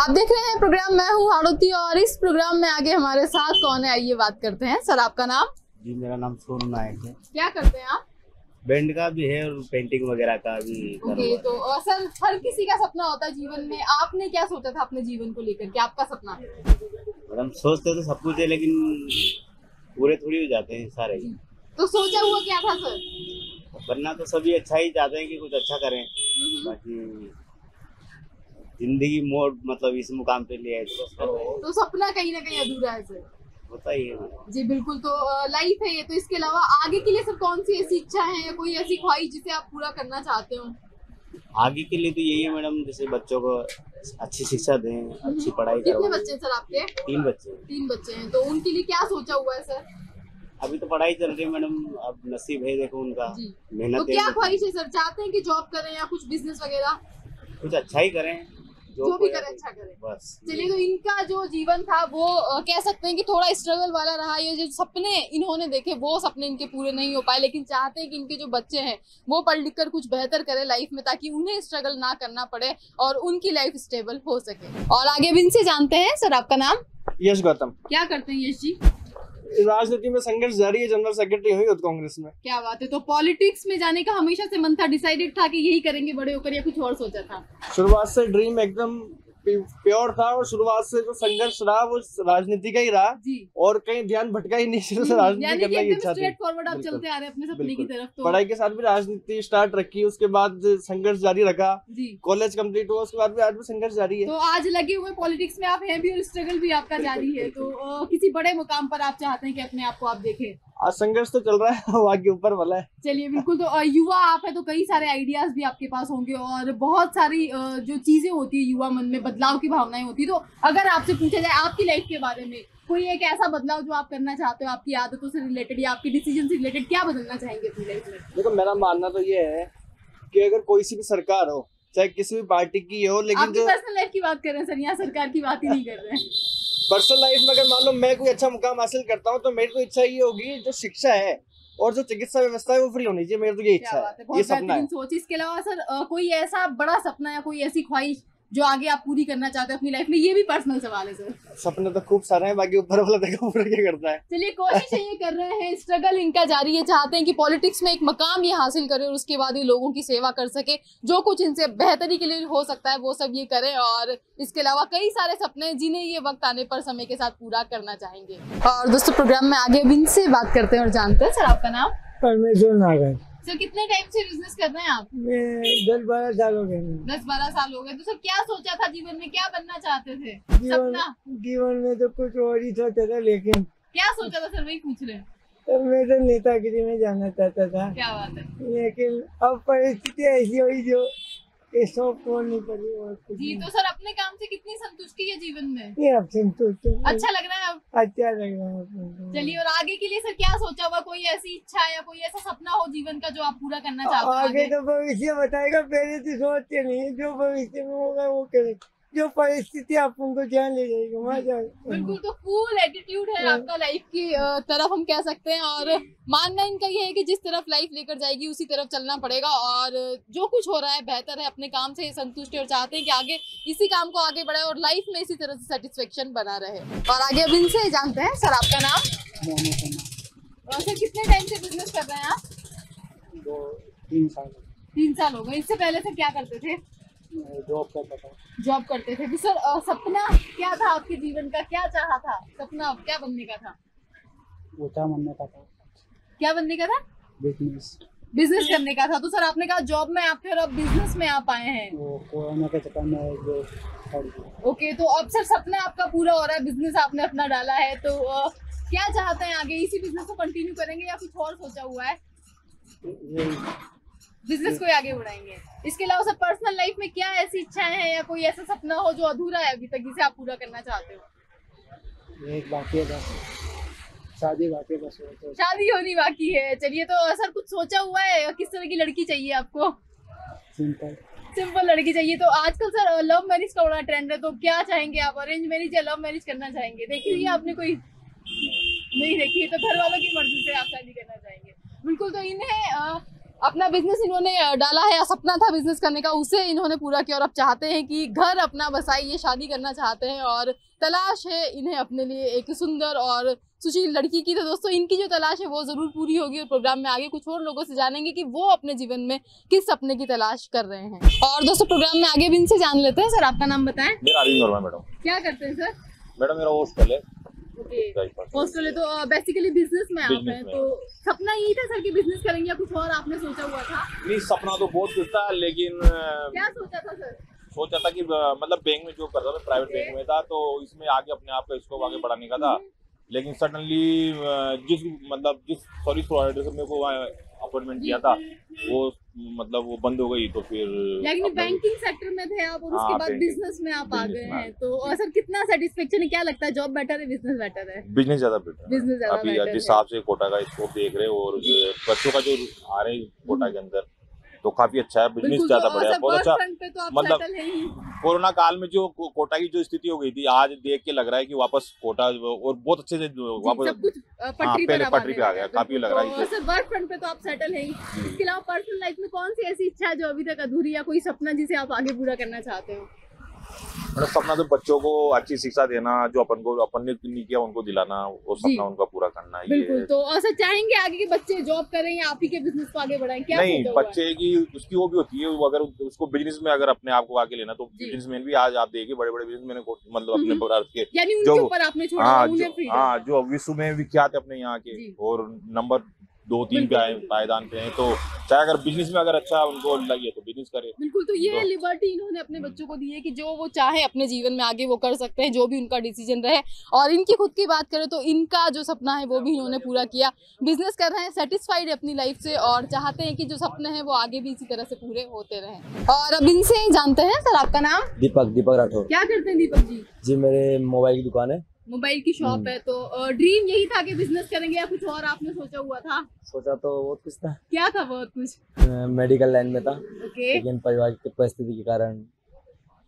आप देख रहे हैं प्रोग्राम मैं हूँ आड़ोती और इस प्रोग्राम में आगे हमारे साथ कौन है आइए बात करते हैं। सर आपका नाम? जी मेरा नाम सोनू नायक है। क्या करते हैं आप? बैंड का भी है और पेंटिंग वगैरह का भी। ओके, तो सर हर किसी का सपना होता है जीवन में, आपने क्या सोचा था अपने जीवन को लेकर के? आपका सपना? मैडम सोचते तो सब कुछ है लेकिन पूरे थोड़ी हो जाते हैं सारे। तो सोचा हुआ क्या था सर? बनना तो सभी अच्छा ही चाहते हैं कि कुछ अच्छा करें, बाकी जिंदगी मोड़ मतलब इस मुकाम पे लिया है तो बस कर रहे हैं। तो सपना कहीं ना कहीं अधूरा है सर। होता ही है जी बिल्कुल। तो लाइफ है ये, तो इसके अलावा आगे के लिए सर कौन सी ऐसी इच्छा है या कोई ऐसी ख्वाहिश जिसे आप पूरा करना चाहते हो? आगे के लिए तो यही है मैडम, जैसे बच्चों को अच्छी शिक्षा दें, अच्छी पढ़ाई कितने करवाएं। बच्चे हैं सर आपके? 3 बच्चे। 3 बच्चे हैं, तो उनके लिए क्या सोचा हुआ है सर? अभी तो पढ़ाई चल रही है मैडम, अब नसीब है देखो उनका, जी। मेहनत तो क्या ख्वाहिश है सर? चाहते हैं कि जॉब करें या कुछ बिजनेस वगैरह? कुछ अच्छा ही करें, जो भी करें अच्छा करें बस। चलिए, तो इनका जो जीवन था वो कह सकते हैं कि थोड़ा स्ट्रगल वाला रहा। ये जो सपने इन्होंने देखे वो सपने इनके पूरे नहीं हो पाए, लेकिन चाहते हैं कि इनके जो बच्चे हैं वो पढ़ लिख कर कुछ बेहतर करें लाइफ में, ताकि उन्हें स्ट्रगल ना करना पड़े और उनकी लाइफ स्टेबल हो सके। और आगे भी इनसे जानते हैं। सर आपका नाम? यश गौतम। क्या करते हैं यश जी? राजनीति में संघर्ष जारी है, जनरल सेक्रेटरी हुई यूथ कांग्रेस में। क्या बात है। तो पॉलिटिक्स में जाने का हमेशा से मन था, डिसाइडेड था कि यही करेंगे बड़े होकर, या कुछ और सोचा था? शुरुआत से ड्रीम एकदम प्योर था और शुरुआत से जो संघर्ष रहा वो राजनीति का ही रहा जी। और कहीं ध्यान भटका ही नहीं, शुरू से राजनीति करने की इच्छा थी। स्ट्रेट फॉरवर्ड आप चलते आ रहे हैं अपने सपने की तरफ। तो पढ़ाई के साथ भी राजनीति स्टार्ट रखी, उसके बाद संघर्ष जारी रखा जी। कॉलेज कंप्लीट हुआ, उसके बाद भी आज भी संघर्ष जारी है। तो आज लगे हुए पॉलिटिक्स में आप हैं भी और स्ट्रगल भी आपका जारी है। तो किसी बड़े मुकाम पर आप चाहते हैं कि अपने आप को आप देखें? आज संघर्ष तो चल रहा है, आगे ऊपर वाला है। चलिए बिल्कुल। तो युवा आप है तो कई सारे आइडियाज भी आपके पास होंगे और बहुत सारी जो चीजें होती है युवा मन में, बदलाव की भावनाएं होती है। तो अगर आपसे पूछा जाए आपकी लाइफ के बारे में, कोई एक ऐसा बदलाव जो आप करना चाहते हो, आपकी आदतों से रिलेटेड या आपके डिसीजन से रिलेटेड, क्या बदलना चाहेंगे अपनी लाइफ में? देखो मेरा मानना तो ये है कि अगर कोई सी भी सरकार हो, चाहे किसी भी पार्टी की हो, लेकिन जो पर्सनल लाइफ की बात कर रहे हैं सर, यहाँ सरकार की बात ही नहीं कर रहे हैं। पर्सनल लाइफ में अगर मान लो मैं कोई अच्छा मुकाम हासिल करता हूँ तो मेरी तो इच्छा ये होगी जो शिक्षा है और जो चिकित्सा व्यवस्था है वो फ्री होनी चाहिए। मेरी तो ये इच्छा है, ये सपना है। सोच। इसके अलावा सर कोई ऐसा बड़ा सपना या कोई ऐसी ख्वाहिश जो आगे आप पूरी करना चाहते हैं अपनी लाइफ में? ये भी पर्सनल सवाल है सर। सपने तो खूब सारे हैं, बाकी ऊपर वाला देखो पूरा क्या करता है। चलिए, कोशिश ये कर रहे हैं, स्ट्रगल इनका जारी है। चाहते हैं कि पॉलिटिक्स में एक मकाम ये हासिल करें और उसके बाद ये लोगों की सेवा कर सके। जो कुछ इनसे बेहतरी के लिए हो सकता है वो सब ये करें, और इसके अलावा कई सारे सपने जिन्हें ये वक्त आने पर समय के साथ पूरा करना चाहेंगे। और दोस्तों प्रोग्राम में आगे अब इनसे बात करते हैं और जानते हैं। सर आपका नाम? परमेश्वर नागर। सर कितने टाइम से बिजनेस कर रहे हैं आप? 10-12 साल हो गए। 10-12 साल हो गए। तो सर क्या सोचा था जीवन में, क्या बनना चाहते थे? जीवन में तो कुछ और ही सोचा था, लेकिन क्या सोचा था सर, वही पूछ रहे हैं। तो मैं तो नेतागिरी में जाना चाहता था। क्या बात है। लेकिन अब परिस्थिति ऐसी हुई जो नहीं पड़ी। और जी, तो सर अपने काम से कितनी संतुष्टि है जीवन में? ये अब संतुष्ट है। अच्छा लग रहा है अब? अच्छा लग रहा है। चलिए, और आगे के लिए सर क्या सोचा हुआ? कोई ऐसी इच्छा या कोई ऐसा सपना हो जीवन का जो आप पूरा करना चाहते हो? आगे तो भविष्य बताएगा, पहले तो सोचते नहीं, जो भविष्य में होगा वो करे, जो परिस्थिति आप उनको जान ले जाएगी वहाँ जाएगा। बिल्कुल। तो फुल एटीट्यूड है आपका लाइफ की तरफ, हम कह सकते हैं। और मानना इनका ये है कि जिस तरफ लाइफ लेकर जाएगी उसी तरफ चलना पड़ेगा, और जो कुछ हो रहा है बेहतर है, अपने काम से संतुष्ट है और चाहते हैं कि आगे इसी काम को आगे बढ़ाए और लाइफ में इसी तरह से सेटिस्फेक्शन बना रहे। और आगे अब इनसे जानते हैं। सर आपका नाम? सर कितने टाइम से बिजनेस कर रहे हैं आप? 3 साल। 3 साल हो गए। इससे पहले से क्या करते थे? जॉब करते थे। तो सर सपना क्या था आपके जीवन का, क्या चाहा था? सपना क्या बनने का था? बनने का था। क्या बनने का था? बिजनेस करने का था। तो सर आपने कहा जॉब में आप थे और अब बिजनेस में आप आए हैं। कोरोना के चक्कर में जो ओके, तो अब सर सपना आपका पूरा हो रहा है, बिजनेस आपने अपना डाला है। तो क्या चाहते हैं आगे, इसी बिजनेस को कंटिन्यू करेंगे या कुछ और सोचा हुआ है? बिजनेस को आगे बढ़ाएंगे। इसके अलावा सर पर्सनल लाइफ में क्या ऐसी इच्छाएं हैं या कोई ऐसा सपना हो जो अधूरा है अभी तक, जिसे आप पूरा करना चाहते हो? एक बाकी है बस, शादी बाकी है बस। शादी होनी बाकी है। चलिए, तो सर कुछ सोचा हुआ है, किस तरह की लड़की चाहिए आपको? सिंपल लड़की चाहिए। तो आजकल सर लव मैरिज का बड़ा ट्रेंड है, तो क्या चाहेंगे आप, अरेंज मैरिज या लव मैरिज करना चाहेंगे? देखिए आपने कोई नहीं देखी है तो घर वालों की मर्जी से आप शादी करना चाहेंगे। बिल्कुल। तो इन्हें अपना बिजनेस इन्होंने डाला है, सपना था बिजनेस करने का, उसे इन्होंने पूरा किया और अब चाहते हैं कि घर अपना बसाइए, शादी करना चाहते हैं और तलाश है इन्हें अपने लिए एक सुंदर और सुशील लड़की की। तो दोस्तों इनकी जो तलाश है वो जरूर पूरी होगी और प्रोग्राम में आगे कुछ और लोगों से जानेंगे कि वो अपने जीवन में किस सपने की तलाश कर रहे हैं। और दोस्तों प्रोग्राम में आगे भी इनसे जान लेते हैं। सर आपका नाम बताएं। मेरा अरविंद वर्मा मैडम। क्या करते हैं सर? मैडम मेरा हॉस्टल है। हॉस्टल है तो बेसिकली बिजनेस में आप हैं, तो सपना यही था सर कि बिजनेस करेंगे या कुछ और आपने सोचा हुआ था? नहीं, सपना तो बहुत कुछ था, लेकिन क्या सोचा था सर? सोचा था कि मतलब बैंक में जॉब करता था, प्राइवेट बैंक में था, तो इसमें आगे अपने आप का स्कोप आगे बढ़ाने का था। लेकिन सडनली जिस सर्विस प्रोवाइडर से मेरे को अपॉइंटमेंट किया था वो मतलब वो बंद हो गई, तो फिर लेकिन बैंकिंग सेक्टर में थे आप और उसके बाद बिजनेस में आप आ गए हैं, तो सर कितना सेटिस्फेक्शन है? क्या लगता है जॉब बेटर है बिजनेस बेटर है? बिजनेस ज्यादा बेटर है। बिजनेस ज्यादा अभी बेटर जिस हिसाब से कोटा का स्कोप देख रहे हो और बच्चों का जो आ रहे हैं कोटा के अंदर, तो काफी अच्छा है। बिजनेस ज्यादा बढ़िया है, बहुत अच्छा। तो मतलब कोरोना काल में जो कोटा की जो स्थिति हो गई थी, आज देख के लग रहा है कि वापस कोटा और बहुत अच्छे से वापस पहले पटरी पे आ गया, काफी लग रहा है। सर वर्क फ्रंट पे तो आप सेटल हैं ही, इसके अलावा पर्सनल लाइफ में कौन सी ऐसी इच्छा है जो अभी तक अधूरी या कोई सपना जिसे आप आगे पूरा करना चाहते हो? मतलब सपना तो बच्चों को अच्छी शिक्षा देना, जो अपन ने नहीं किया उनको दिलाना, वो सपना उनका पूरा करना है। बिल्कुल। तो ऐसा चाहेंगे आगे के बच्चे जॉब करें या आप ही के बिजनेस को आगे बढ़ाएं? क्या नहीं, बच्चे की उसकी वो भी होती है, अगर उसको बिजनेस में अगर अपने आप को आगे लेना, तो बिजनेसमैन भी आज आप देखिए बड़े बड़े बिजनेसमैन को मतलब अपने भारत के यानी उनके ऊपर आपने छोड़ा, जो विश्व में विख्यात है अपने यहाँ के और नंबर 2-3 पे पायदान पे हैं, तो चाहे अगर बिजनेस में अगर अच्छा उनको लगे तो बिजनेस करे। बिल्कुल। तो ये लिबर्टी इन्होंने अपने बच्चों को दी है कि जो वो चाहे अपने जीवन में आगे वो कर सकते हैं, जो भी उनका डिसीजन रहे। और इनकी खुद की बात करें तो इनका जो सपना है वो भी इन्होंने पूरा किया, बिजनेस कर रहे हैं, सेटिस्फाइड है अपनी लाइफ से और चाहते हैं कि जो सपने हैं वो आगे भी इसी तरह से पूरे होते रहें। और अब इनसे जानते हैं। सर आपका नाम? दीपक राठौर। क्या करते हैं दीपक जी? जी मेरे मोबाइल की दुकान है, मोबाइल की शॉप है। तो ड्रीम यही था कि बिजनेस करेंगे या कुछ और आपने सोचा हुआ था? सोचा तो बहुत कुछ था। क्या था बहुत कुछ? मेडिकल लाइन में था, लेकिन परिवार की परिस्थिति के कारण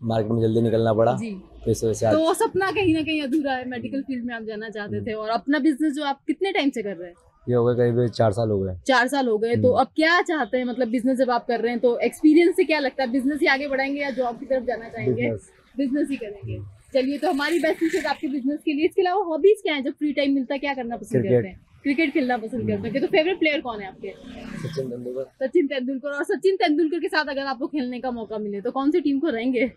मार्केट में जल्दी निकलना पड़ा जी। तो इस वजह से तो सपना कहीं ना कहीं अधूरा है। मेडिकल फील्ड में आप जाना चाहते थे और अपना बिजनेस जो आप कितने टाइम से कर रहे हैं? ये हो गए करीब 4 साल हो गए। 4 साल हो गए। तो अब क्या चाहते हैं, मतलब बिजनेस जब आप कर रहे हैं तो एक्सपीरियंस से क्या लगता है, बिजनेस ही आगे बढ़ाएंगे या जॉब की तरफ जाना चाहेंगे? बिजनेस ही करेंगे। चलिए, तो हमारी बेस्ट विशेस आपके बिजनेस के लिए। इसके अलावा हॉबीज क्या है? जब फ्री टाइम मिलता है क्या करना पसंद करते हैं? क्रिकेट खेलना पसंद करते हैं। तो फेवरेट प्लेयर कौन है आपके? सचिन तेंदुलकर। सचिन तेंदुलकर। और सचिन तेंदुलकर के साथ अगर आपको खेलने का मौका मिले तो कौन सी टीम को रहेंगे?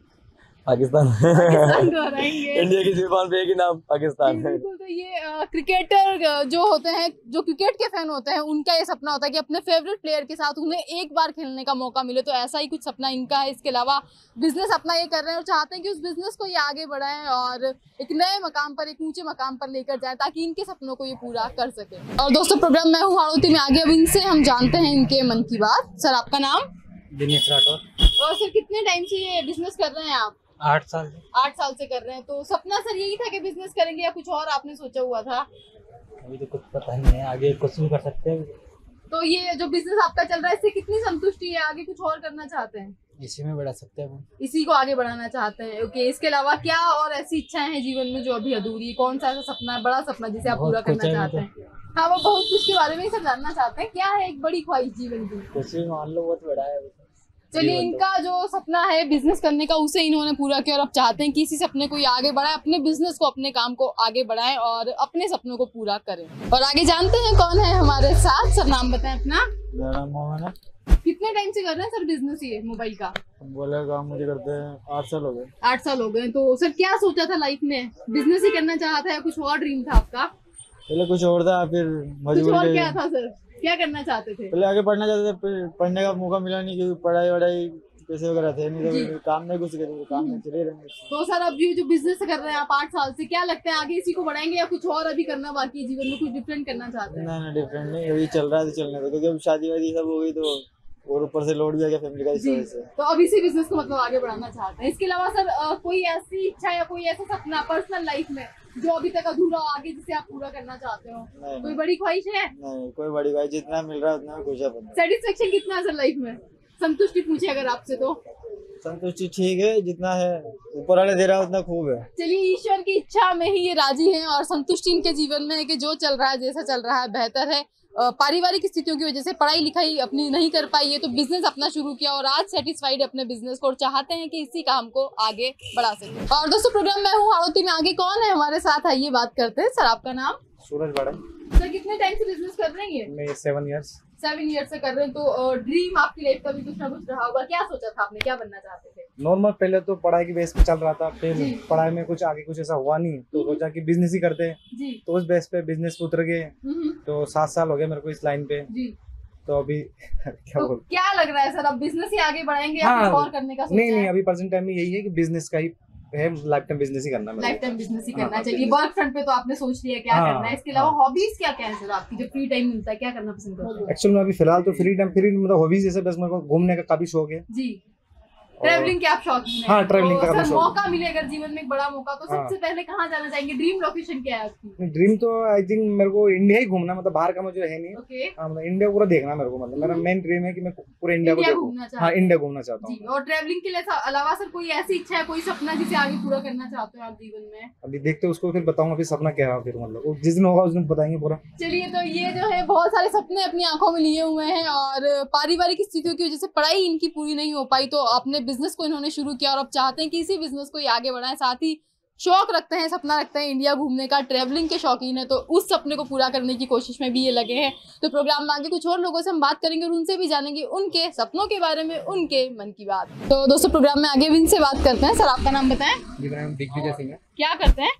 पाकिस्तान। इंडिया की जुबान पे एक ही नाम पाकिस्तान। बिल्कुल। तो ये क्रिकेटर जो होते हैं, जो क्रिकेट के फैन होते हैं, उनका ये सपना होता है कि अपने फेवरेट प्लेयर के साथ उन्हें एक बार खेलने का मौका मिले। तो ऐसा ही कुछ सपना इनका है। इसके अलावा बिजनेस अपना ये कर रहे हैं और चाहते हैं कि उस बिजनेस को ये आगे बढ़ाएं और एक नए मकाम पर, एक ऊंचे मकाम पर लेकर जाएं ताकि इनके सपनों को ये पूरा कर सके। और दोस्तों प्रोग्राम मैं हूँ हाड़ौती में आगे, अब इनसे हम जानते हैं इनके मन की बात। सर आपका नाम? दिनेश राठौर। और सर कितने टाइम से ये बिजनेस कर रहे हैं आप? 8 साल। 8 साल से कर रहे हैं। तो सपना सर यही था कि बिजनेस करेंगे या कुछ और आपने सोचा हुआ था? अभी तो कुछ पता नहीं है, आगे कुछ भी कर सकते हैं। तो ये जो बिजनेस आपका चल रहा है इससे कितनी संतुष्टि है? आगे कुछ और करना चाहते हैं? इसी में बढ़ा सकते हैं, इसी को आगे बढ़ाना चाहते हैं। ओके। इसके अलावा क्या और ऐसी इच्छाएं हैं जीवन में जो अभी अधूरी है? कौन सा ऐसा सपना है, बड़ा सपना जिसे आप पूरा करना चाहते हैं? हाँ, वो बहुत कुछ के बारे में सब जानना चाहते हैं। क्या है एक बड़ी ख्वाहिश जीवन की? कुछ भी मान लो, बहुत बड़ा है। चलिए, इनका जो सपना है बिजनेस करने का उसे इन्होंने पूरा किया और अब चाहते हैं कि इसी सपने को ये आगे बढ़ाए, अपने बिजनेस को, अपने काम को आगे बढ़ाएं और अपने सपनों को पूरा करें। और आगे जानते हैं कौन है हमारे साथ। सर नाम बताएं अपना। मेरा नाम मोहन है। कितने टाइम से कर रहे हैं सर बिजनेस ये मोबाइल का? बोले काम मुझे करते हैं 8 साल हो गए। 8 साल हो गए। तो सर क्या सोचा था लाइफ में? बिजनेस ही करना चाहा था या कुछ और ड्रीम था आपका? पहले कुछ और था, फिर कुछ और क्या था सर? क्या करना चाहते थे? पहले आगे पढ़ना चाहते थे, पढ़ने का मौका मिला नहीं क्योंकि पढ़ाई पैसे वगैरह थे नहीं, तो काम में कुछ करेंगे, काम में चले रहेंगे। तो सर अब ये जो बिजनेस कर रहे हैं आप 8 साल से, क्या लगता है आगे इसी को बढ़ाएंगे या कुछ और अभी करना बाकी है जीवन में, कुछ डिफरेंट करना चाहते हैं? नहीं, डिफरेंट नहीं, अभी चल रहा है तो चलने दो, क्योंकि अब शादी वादी सब हो गई तो और ऊपर से लोड भी आ गया फैमिली का, इस वजह से। तो अब इसी बिजनेस को मतलब आगे बढ़ाना चाहते हैं। इसके अलावा सर कोई ऐसी इच्छा या कोई ऐसा सपना पर्सनल लाइफ में जो अभी तक अधूरा आगे जिसे आप पूरा करना चाहते हो? कोई बड़ी ख्वाहिश है? नहीं, कोई बड़ी ख्वाहिश, जितना मिल रहा है उतना खुश है। सेटिस्फेक्शन कितना है सर लाइफ में? संतुष्टि पूछे अगर आपसे तो? संतुष्टि ठीक है, जितना है ऊपर वाले दे रहा है उतना खूब है। चलिए, ईश्वर की इच्छा में ही ये राजी हैं और संतुष्टि इनके जीवन में है कि जो चल रहा है, जैसा चल रहा है बेहतर है। पारिवारिक स्थितियों की वजह से पढ़ाई लिखाई अपनी नहीं कर पाई है, तो बिजनेस अपना शुरू किया और आज सेटिस्फाइड है अपने बिजनेस को और चाहते हैं कि इसी काम को आगे बढ़ा सके। और दोस्तों प्रोग्राम मैं हूँ हाड़ौती में, आगे कौन है हमारे साथ, आइए बात करते हैं। सर आपका नाम? सूरज बड़ा। सर कितने टाइम से बिजनेस कर रहे हैं? मैं 7 इयर्स। 7 ईयर से कर रहे हैं। तो ड्रीम आपकी लाइफ का भी कुछ ना कुछ रहा होगा, क्या सोचा था आपने, क्या बनना चाहते थे? नॉर्मल पहले तो पढ़ाई की बेस पे चल रहा था, फिर जी। पढ़ाई में कुछ आगे कुछ ऐसा हुआ नहीं तो सोचा कि बिजनेस ही करते हैं, जी। तो उस बेस पे बिजनेस पे उतर गए। तो 7 साल हो गए मेरे को इस लाइन पे। जी। तो अभी क्या तो बोल, क्या लग रहा है सर, अब बिजनेस ही आगे बढ़ाएंगे या हाँ, कुछ और करने का सोचा नहीं है? अभी प्रेजेंट टाइम में यही है कि बिजनेस का ही है, लाइफ टाइम बिजनेस ही करना है मेरे लाइफ को। टाइम बिजनेस ही करना हाँ, चाहिए। वर्क फ्रंट पे तो आपने सोच लिया क्या हाँ, करना है, इसके अलावा हाँ। हॉबीज क्या क्या है सर आपकी, जब फ्री टाइम मिलता है क्या करना पसंद करते हो? एक्चुअली में अभी फिलहाल तो फ्री मतलब हॉबीज जैसे बस मेरे को घूमने का काफी शौक है। जी। ट्रैवलिंग के आप शौकीन हैं? हाँ, travelling का तो काफी सर शौक है। मौका मिले अगर जीवन में एक बड़ा मौका, तो हाँ। सबसे पहले कहाँ जाना चाहेंगे? ड्रीम लोकेशन क्या है आपकी? ड्रीम तो आई थिंक मेरे को इंडिया ही घूमना, मतलब बाहर का मुझे है नहीं। ओके। हाँ, मतलब इंडिया पूरा देखना मेरे को, मतलब मेरा मेन ड्रीम है कि मैं पूरे इंडिया को इंडिया देखूं। घूमना चाहते हाँ, हैं। इंडिया घूमना चाहता जी। हूँ। और ट्रैवलिंग के लिए अलावा सर कोई ऐसी इच्छा है, कोई सपना जिसे आगे पूरा करना चाहते हो आप जीवन में? अभी देखते हैं उसको, फिर बताऊंगा फिर सपना क्या है, फिर मतलब वो जिस दिन होगा उस दिन बताएंगे पूरा। चलिए, तो ये जो है बहुत सारे सपने अपनी आंखों में लिए हुए हैं और पारिवारिक स्थितियों की वजह से पढ़ाई इनकी पूरी नहीं हो पाई, तो अपने बिजनेस को इन्होंने शुरू किया और अब चाहते हैं कि इसी बिजनेस को ये आगे बढ़ाएं। साथ ही शौक रखते हैं, सपना रखते हैं इंडिया घूमने का, ट्रैवलिंग के शौकीन है, तो उस सपने को पूरा करने की कोशिश में भी ये लगे हैं। तो प्रोग्राम में आगे कुछ और लोगों से हम बात करेंगे और उनसे भी जानेंगे उनके सपनों के बारे में, उनके मन की बात। तो दोस्तों प्रोग्राम में आगे भी इनसे बात करते हैं। सर आपका नाम बताएं? मेरा नाम दिग्विजय सिंह है क्या करते हैं?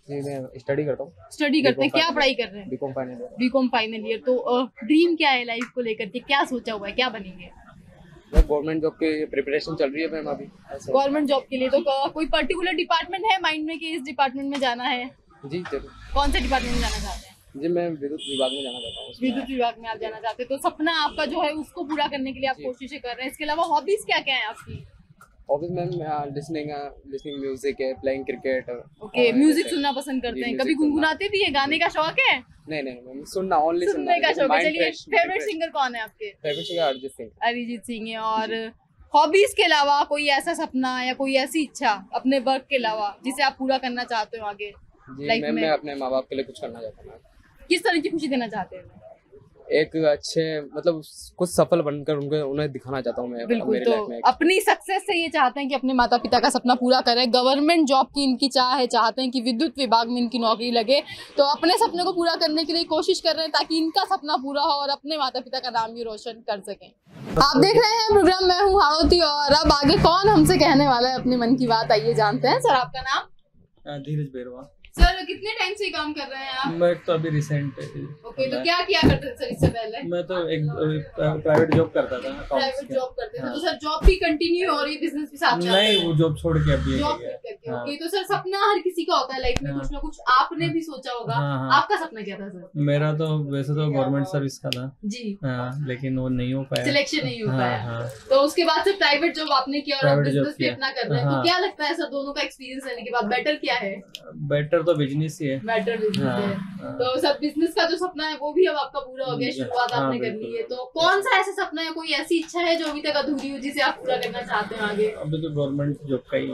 जी, मैं स्टडी करता हूँ। स्टडी करते हैं, क्या पढ़ाई कर रहे हैं? BCom final year. BCom final year. तो ड्रीम क्या है लाइफ को लेकर के, क्या सोचा हुआ है, क्या बनेंगे? गवर्नमेंट जॉब की प्रिपरेशन चल रही है मैम अभी। गवर्नमेंट जॉब के लिए तो कोई पर्टिकुलर डिपार्टमेंट है माइंड में कि इस डिपार्टमेंट में जाना है? जी जरूर। कौन से डिपार्टमेंट में जाना चाहते हैं? जी, मैं विद्युत विभाग में जाना चाहता हूँ। विद्युत विभाग में आप जाना चाहते हैं, तो सपना आपका जो है उसको पूरा करने के लिए आप कोशिशें कर रहे हैं। इसके अलावा हॉबीज क्या क्या है आपकी? ऑफिस में लिसनिंग म्यूजिक है, प्लेइंग क्रिकेट। ओके, म्यूजिक सुनना पसंद करते हैं, कभी गुनगुनाते भी है, गाने का शौक है? नहीं, सुनना, ओनली सुनने का शौक है। चलिए, फेवरेट सिंगर कौन है आपके? Favourite singer Arijit Singh. अरिजीत सिंह है। और हॉबीज के अलावा कोई ऐसा सपना या कोई ऐसी इच्छा अपने वर्क के अलावा जिसे आप पूरा करना चाहते हो आगे लाइफ में? मैं अपने माँ बाप के लिए कुछ करना चाहता हूँ। किस तरह की खुशी देना चाहते हैं? एक अच्छे मतलब कुछ सफल बनकर उन्हें दिखाना चाहता हूँ मैं बिल्कुल। मेरी तो लाइफ में। अपनी सक्सेस से ये चाहते हैं कि अपने माता पिता का सपना पूरा करें। गवर्नमेंट जॉब की इनकी चाह है, चाहते हैं कि विद्युत विभाग में इनकी नौकरी लगे, तो अपने सपने को पूरा करने के लिए कोशिश कर रहे हैं ताकि इनका सपना पूरा हो और अपने माता पिता का नाम भी रोशन कर सकें। आप देख रहे हैं प्रोग्राम मैं हूँ हाड़ौती और अब आगे कौन हमसे कहने वाला है अपने मन की बात, आइए जानते हैं। सर आपका नाम? धीरज बेरवा। सर कितने टाइम से काम कर रहे हैं आप? मैं तो अभी रिसेंट। ओके, तो क्या किया करते थे सर इससे पहले? मैं तो एक प्राइवेट जॉब करता था। प्राइवेट जॉब करते थे। हाँ। तो सर जॉब भी कंटिन्यू हो रही है, बिजनेस भी साथ चल रहा है? नहीं, वो जॉब छोड़ के अभी जॉब करके। हाँ। ओके, तो सर सपना हर किसी का होता है लाइफ में, हाँ। कुछ ना कुछ आपने भी सोचा होगा। हाँ। आपका सपना क्या था सर? मेरा तो वैसे तो गवर्नमेंट सर्विस का था। जी। हाँ, लेकिन वो नहीं हो पाया। सिलेक्शन नहीं हो हाँ, पाया। हाँ। तो उसके बाद से प्राइवेट जॉब आपने किया और प्राइवेट जॉब बिजनेस भी किया। अपना कर रहे हैं। तो हाँ। क्या लगता है सर दोनों का एक्सपीरियंस लेने के बाद बेटर क्या है? बेटर तो बिजनेस ही है। बेटर बिजनेस हाँ, है। हाँ। तो सर बिजनेस का जो सपना है वो भी अब आपका पूरा हो गया, शुरुआत हाँ, आपने कर बिल्कुल। ली है। तो कौन सा ऐसा सपना है, कोई ऐसी इच्छा है जो अभी तक अधूरी हो जिसे आप पूरा करना चाहते हैं आगे? अभी तो गवर्नमेंट जॉब का ही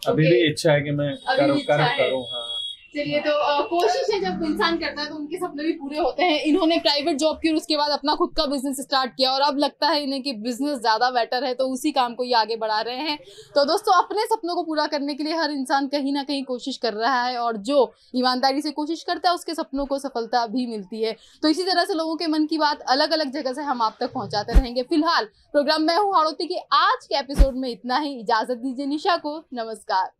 अभी भी इच्छा है कि मैं अभी भी इच्छा है। करूँ। हाँ। चलिए, तो कोशिश है जब इंसान करता है तो उनके सपने भी पूरे होते हैं। इन्होंने प्राइवेट जॉब की और उसके बाद अपना खुद का बिजनेस स्टार्ट किया और अब लगता है इन्हें कि बिजनेस ज्यादा बेटर है, तो उसी काम को ये आगे बढ़ा रहे हैं। तो दोस्तों अपने सपनों को पूरा करने के लिए हर इंसान कहीं ना कहीं कोशिश कर रहा है और जो ईमानदारी से कोशिश करता है उसके सपनों को सफलता भी मिलती है। तो इसी तरह से लोगों के मन की बात अलग अलग जगह से हम आप तक पहुंचाते रहेंगे। फिलहाल प्रोग्राम मैं हूँ हाड़ौती के आज के एपिसोड में इतना ही। इजाजत दीजिए निशा को, नमस्कार।